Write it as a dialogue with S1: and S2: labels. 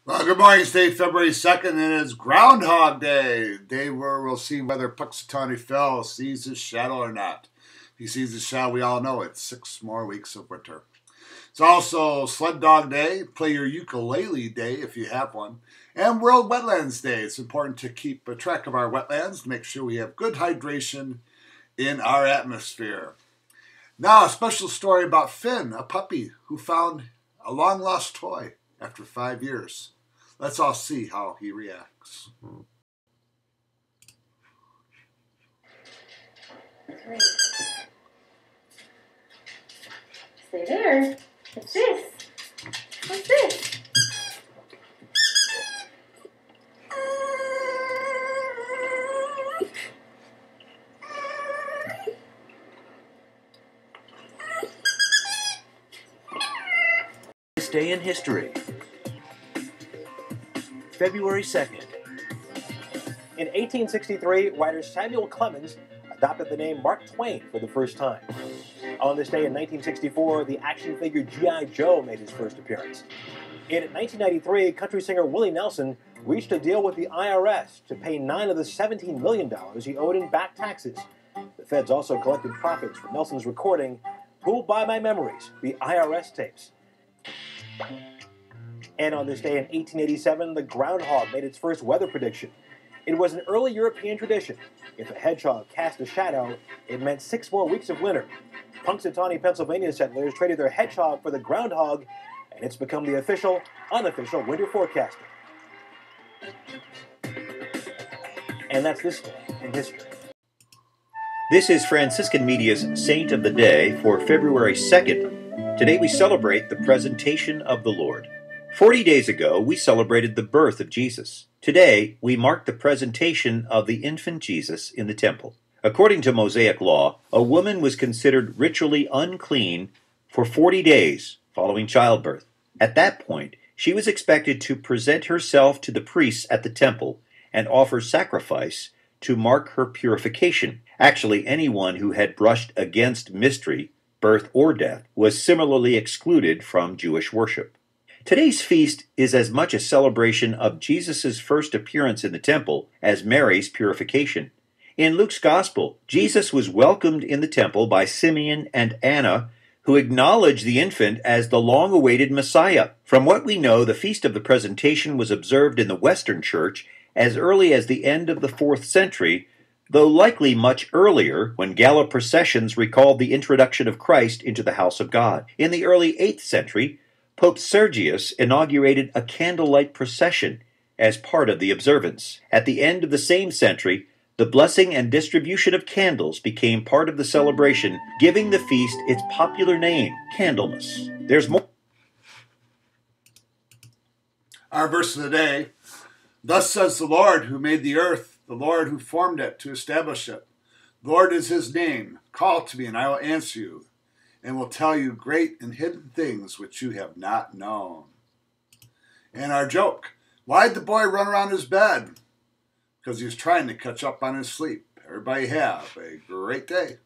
S1: Well, good morning. It's today, February 2nd, and it's Groundhog Day. Day where we'll see whether Punxsutawney Phil sees his shadow or not. If he sees his shadow, we all know it's 6 more weeks of winter. It's also Sled Dog Day, Play Your Ukulele Day if you have one, and World Wetlands Day. It's important to keep a track of our wetlands to make sure we have good hydration in our atmosphere. Now, a special story about Finn, a puppy who found a long-lost toy after 5 years. Let's all see how he reacts.
S2: Great. Stay there. What's this? What's this?
S3: This day in history. February 2nd.
S4: In 1863, writer Samuel Clemens adopted the name Mark Twain for the first time. On this day in 1964, the action figure G.I. Joe made his first appearance. In 1993, country singer Willie Nelson reached a deal with the IRS to pay $9 of the $17 million he owed in back taxes. The feds also collected profits from Nelson's recording, Who'll Buy My Memories, the IRS tapes. And on this day in 1887, the groundhog made its first weather prediction. It was an early European tradition. If a hedgehog cast a shadow, it meant 6 more weeks of winter. Punxsutawney, Pennsylvania settlers traded their hedgehog for the groundhog, and it's become the official, unofficial winter forecaster. And that's this day in history.
S3: This is Franciscan Media's Saint of the Day for February 2nd. Today we celebrate the presentation of the Lord. 40 days ago, we celebrated the birth of Jesus. Today, we mark the presentation of the infant Jesus in the temple. According to Mosaic law, a woman was considered ritually unclean for 40 days following childbirth. At that point, she was expected to present herself to the priests at the temple and offer sacrifice to mark her purification. Actually, anyone who had brushed against mystery, birth or death, was similarly excluded from Jewish worship. Today's feast is as much a celebration of Jesus' first appearance in the temple as Mary's purification. In Luke's Gospel, Jesus was welcomed in the temple by Simeon and Anna, who acknowledged the infant as the long-awaited Messiah. From what we know, the Feast of the Presentation was observed in the Western Church as early as the end of the 4th century, though likely much earlier when gala processions recalled the introduction of Christ into the house of God. In the early 8th century, Pope Sergius inaugurated a candlelight procession as part of the observance. At the end of the same century, the blessing and distribution of candles became part of the celebration, giving the feast its popular name, Candlemas. There's more.
S1: Our verse of the day, Thus says the Lord who made the earth, the Lord who formed it to establish it. The Lord is his name. Call to me and I will answer you, and will tell you great and hidden things which you have not known. And our joke, why'd the boy run around his bed? Because he was trying to catch up on his sleep. Everybody have a great day.